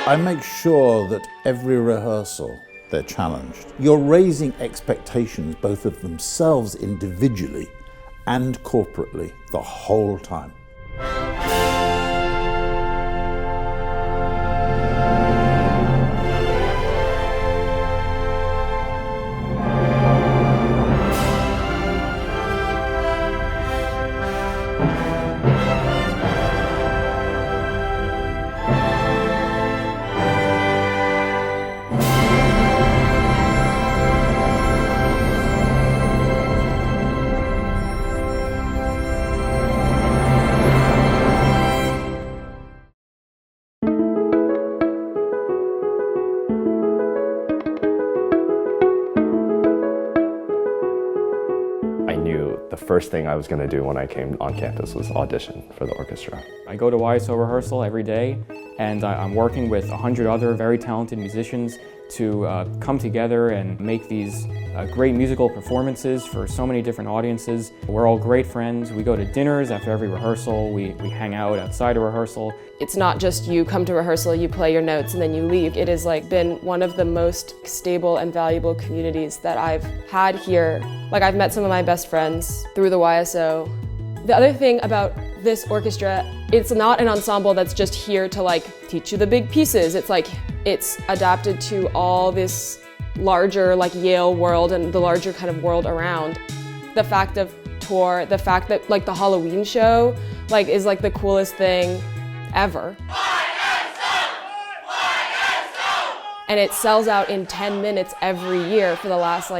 I make sure that every rehearsal they're challenged. You're raising expectations both of themselves individually and corporately the whole time. The first thing I was going to do when I came on campus was audition for the orchestra. I go to YSO rehearsal every day, and I'm working with 100 other very talented musicians to come together and make these great musical performances for so many different audiences. We're all great friends. We go to dinners after every rehearsal. We hang out outside of rehearsal. It's not just you come to rehearsal, you play your notes, and then you leave. It has been one of the most stable and valuable communities that I've had here. I've met some of my best friends through the YSO. The other thing about this orchestra, it's not an ensemble that's just here to teach you the big pieces. It's adapted to all this larger Yale world and the larger kind of world around. The fact of tour, the fact that the Halloween show is the coolest thing ever. And it sells out in 10 minutes every year for the last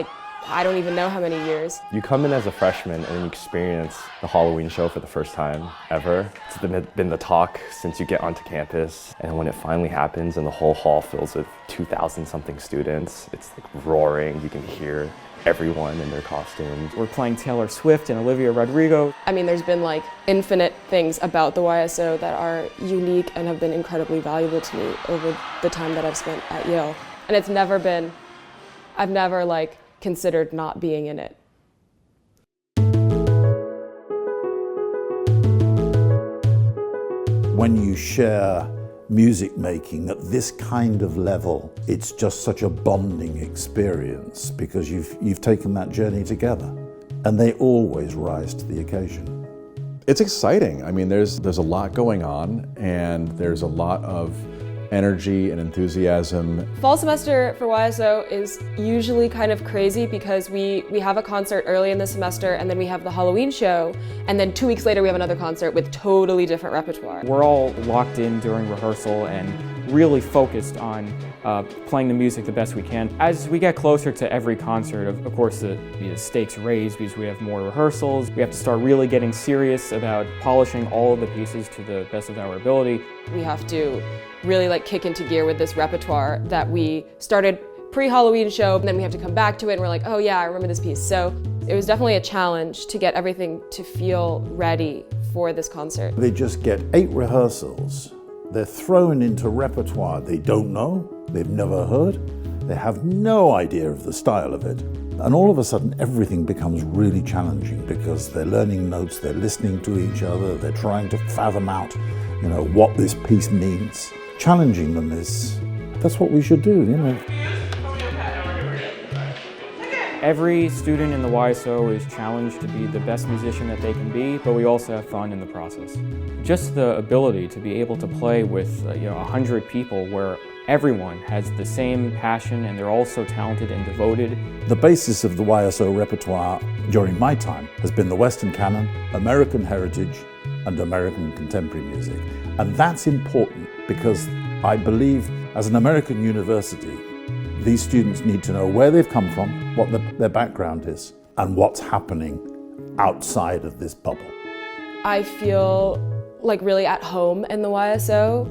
I don't even know how many years. You come in as a freshman and you experience the Halloween show for the first time ever. It's been the talk since you get onto campus, and when it finally happens and the whole hall fills with 2,000 something students, it's roaring. You can hear everyone in their costumes. We're playing Taylor Swift and Olivia Rodrigo. I mean, there's been infinite things about the YSO that are unique and have been incredibly valuable to me over the time that I've spent at Yale. And it's never been, I've never considered not being in it. When you share music making at this kind of level, it's just such a bonding experience because you've taken that journey together, and they always rise to the occasion. It's exciting. I mean, there's a lot going on, and there's a lot of energy and enthusiasm. Fall semester for YSO is usually kind of crazy because we have a concert early in the semester, and then we have the Halloween show, and then 2 weeks later we have another concert with totally different repertoire. We're all locked in during rehearsal and really focused on playing the music the best we can. As we get closer to every concert, of course the stakes raise because we have more rehearsals. We have to start really getting serious about polishing all of the pieces to the best of our ability. We have to really kick into gear with this repertoire that we started pre-Halloween show, and then we have to come back to it and we're oh yeah, I remember this piece. So it was definitely a challenge to get everything to feel ready for this concert. They just get 8 rehearsals. They're thrown into repertoire they don't know, they've never heard, they have no idea of the style of it. And all of a sudden everything becomes really challenging because they're learning notes, they're listening to each other, they're trying to fathom out, what this piece means. Challenging them that's what we should do, Every student in the YSO is challenged to be the best musician that they can be, but we also have fun in the process. Just the ability to be able to play with 100 people where everyone has the same passion and they're all so talented and devoted. The basis of the YSO repertoire during my time has been the Western canon, American heritage, and American contemporary music. And that's important because I believe as an American university, these students need to know where they've come from, what their background is, and what's happening outside of this bubble. I feel like really at home in the YSO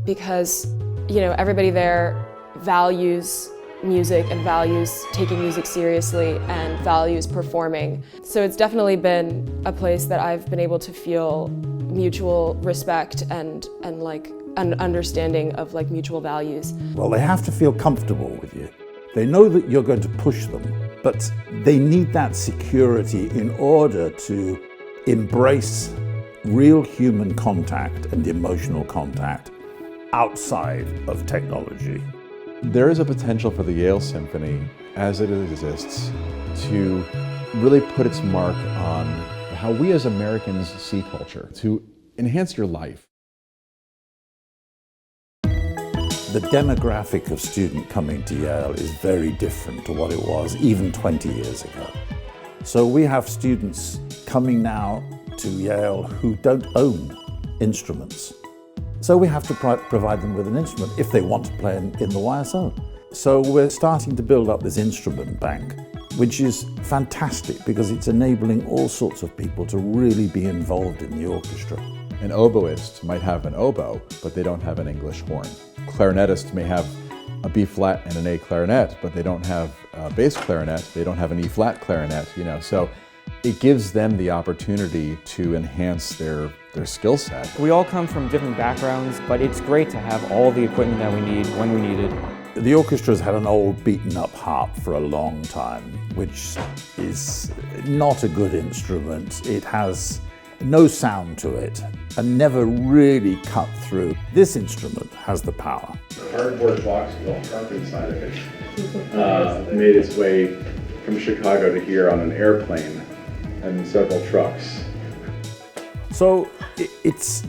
because, everybody there values music and values taking music seriously and values performing. So it's definitely been a place that I've been able to feel mutual respect and an understanding of mutual values. Well, they have to feel comfortable with you. They know that you're going to push them, but they need that security in order to embrace real human contact and emotional contact outside of technology. There is a potential for the Yale Symphony, as it exists, to really put its mark on how we as Americans see culture, to enhance your life. The demographic of student coming to Yale is very different to what it was even 20 years ago. So we have students coming now to Yale who don't own instruments. So we have to provide them with an instrument if they want to play in the YSO. So we're starting to build up this instrument bank, which is fantastic because it's enabling all sorts of people to really be involved in the orchestra. An oboist might have an oboe, but they don't have an English horn. Clarinetist may have a B flat and an A clarinet, but they don't have a bass clarinet, they don't have an E flat clarinet, So it gives them the opportunity to enhance their skill set. We all come from different backgrounds, but it's great to have all the equipment that we need when we need it. The orchestra's had an old beaten up harp for a long time, which is not a good instrument. It has no sound to it and never really cut through. This instrument has the power. A cardboard box with a harp inside of it made its way from Chicago to here on an airplane and several trucks. So it's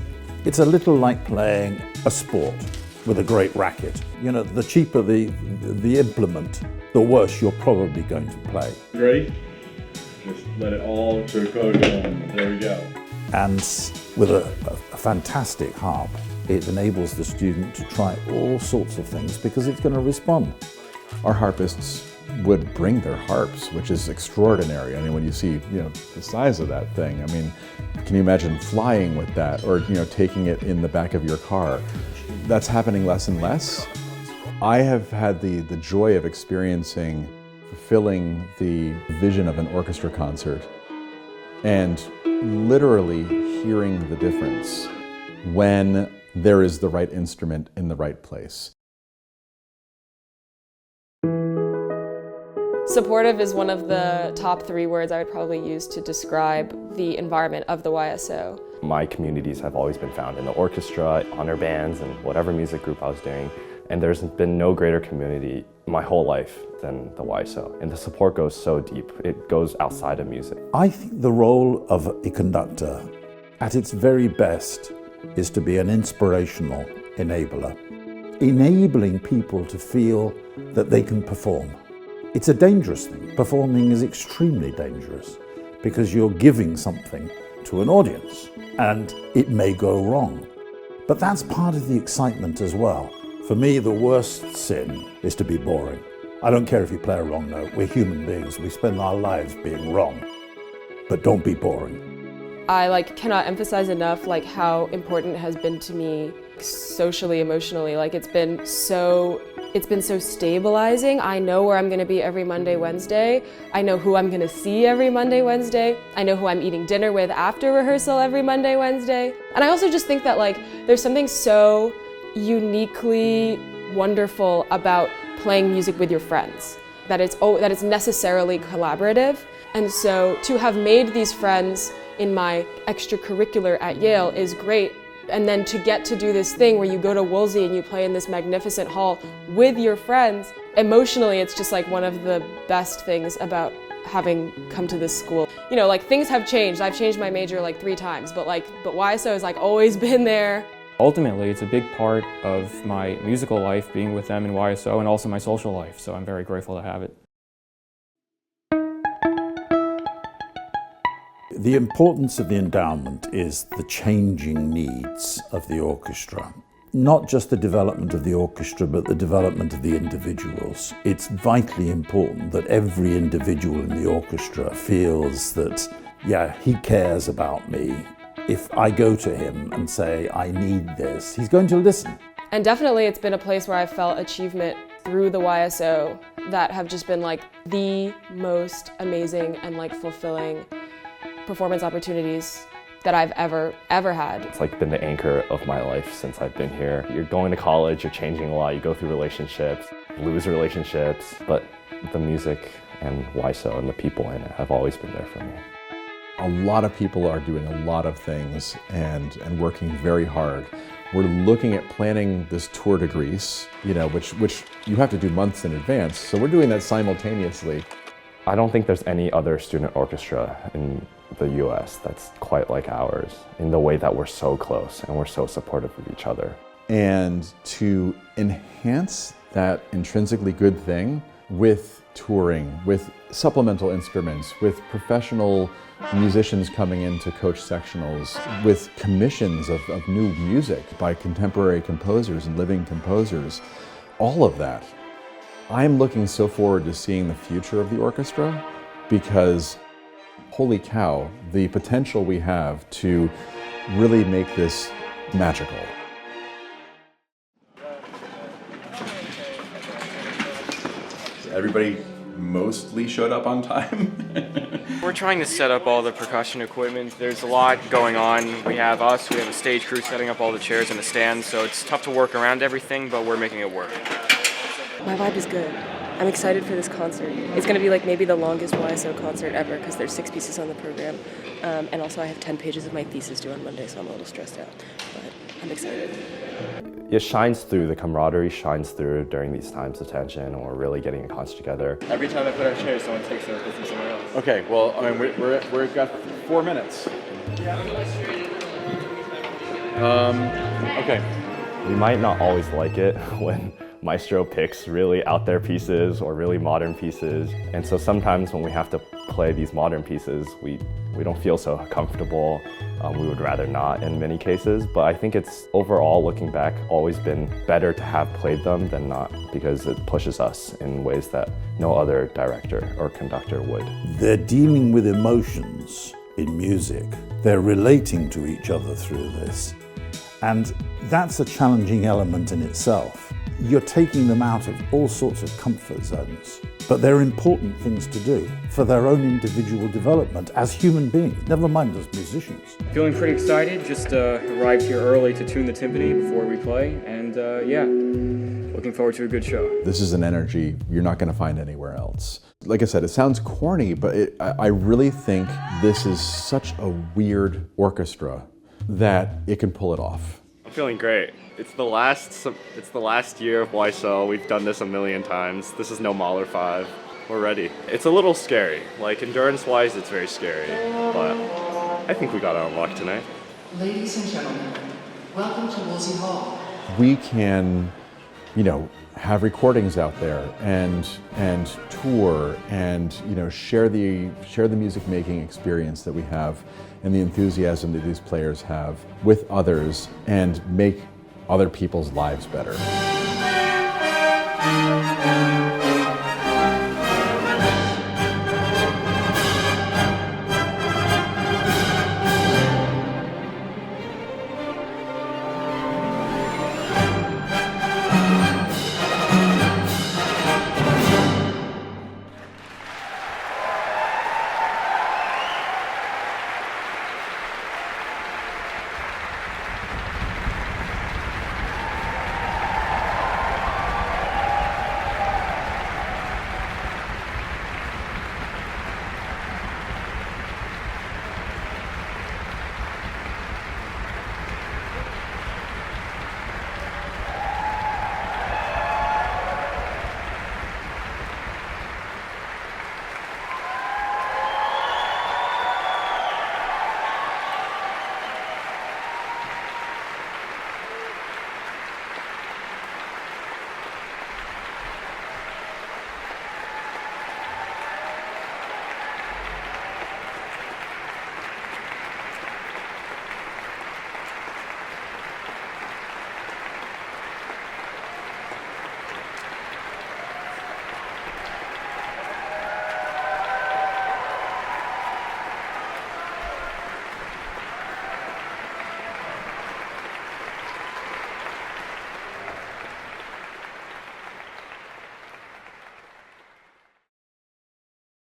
a little like playing a sport with a great racket. The cheaper the implement, the worse you're probably going to play. Ready? Just let it all go down. There we go. And with a fantastic harp, it enables the student to try all sorts of things because it's going to respond. Our harpists would bring their harps, which is extraordinary. I mean, when you see, the size of that thing, can you imagine flying with that or, taking it in the back of your car? That's happening less and less. I have had the joy of experiencing, fulfilling the vision of an orchestra concert and literally hearing the difference when there is the right instrument in the right place. Supportive is one of the top 3 words I would probably use to describe the environment of the YSO. My communities have always been found in the orchestra, honor bands, and whatever music group I was doing. And there's been no greater community my whole life than the YSO. And the support goes so deep. It goes outside of music. I think the role of a conductor at its very best is to be an inspirational enabler, enabling people to feel that they can perform. It's a dangerous thing. Performing is extremely dangerous because you're giving something to an audience and it may go wrong. But that's part of the excitement as well. For me, the worst sin is to be boring. I don't care if you play a wrong note. We're human beings. We spend our lives being wrong. But don't be boring. I cannot emphasize enough how important it has been to me socially, emotionally. It's been so stabilizing. I know where I'm going to be every Monday, Wednesday. I know who I'm going to see every Monday, Wednesday. I know who I'm eating dinner with after rehearsal every Monday, Wednesday. And I also just think that there's something so uniquely wonderful about playing music with your friends, that it's necessarily collaborative. And so to have made these friends in my extracurricular at Yale is great, And then to get to do this thing where you go to Woolsey and you play in this magnificent hall with your friends, emotionally it's just like one of the best things about having come to this school. You know, like things have changed. I've changed my major like 3 times, but YSO has like always been there. Ultimately, it's a big part of my musical life, being with them in YSO, and also my social life, so I'm very grateful to have it. The importance of the endowment is the changing needs of the orchestra. Not just the development of the orchestra, but the development of the individuals. It's vitally important that every individual in the orchestra feels that, yeah, he cares about me. If I go to him and say, I need this, he's going to listen. And definitely it's been a place where I've felt achievement through the YSO that have just been like the most amazing and like fulfilling performance opportunities that I've ever had. It's like been the anchor of my life since I've been here. You're going to college, you're changing a lot, you go through relationships, lose relationships, but the music and YSO and the people in it have always been there for me. A lot of people are doing a lot of things and working very hard. We're looking at planning this tour to Greece, you know, which you have to do months in advance. So we're doing that simultaneously. I don't think there's any other student orchestra in the US that's quite like ours in the way that we're so close and we're so supportive of each other. And to enhance that intrinsically good thing with touring, with supplemental instruments, with professional musicians coming in to coach sectionals, with commissions of new music by contemporary composers and living composers, all of that. I'm looking so forward to seeing the future of the orchestra because, holy cow, the potential we have to really make this magical. Everybody mostly showed up on time. We're trying to set up all the percussion equipment. There's a lot going on. We have a stage crew setting up all the chairs and the stands, so it's tough to work around everything, but we're making it work. My vibe is good. I'm excited for this concert. It's going to be like maybe the longest YSO concert ever because there's 6 pieces on the program. And also I have 10 pages of my thesis due on Monday, so I'm a little stressed out. But I'm excited. It shines through, the camaraderie shines through during these times of tension or really getting a concert together. Every time I put out chairs, someone takes their business somewhere else. Okay, well, I mean, we've got 4 minutes. Okay. We might not always like it when Maestro picks really out there pieces or really modern pieces. And so sometimes when we have to play these modern pieces, we don't feel so comfortable. We would rather not in many cases, but I think it's overall, looking back, always been better to have played them than not because it pushes us in ways that no other director or conductor would. They're dealing with emotions in music. They're relating to each other through this. And that's a challenging element in itself. You're taking them out of all sorts of comfort zones, but they're important things to do for their own individual development as human beings, never mind as musicians. Feeling pretty excited, just arrived here early to tune the timpani before we play, and yeah, looking forward to a good show. This is an energy you're not going to find anywhere else. Like I said, it sounds corny, but I really think this is such a weird orchestra that it can pull it off. I'm feeling great. It's the last year of YSO. We've done this a million times. This is no Mahler 5. We're ready. It's a little scary. Like endurance-wise, it's very scary, but I think we got it on luck tonight. Ladies and gentlemen, welcome to Woolsey Hall. We can, have recordings out there and tour and share the music making experience that we have and the enthusiasm that these players have with others and make other people's lives better.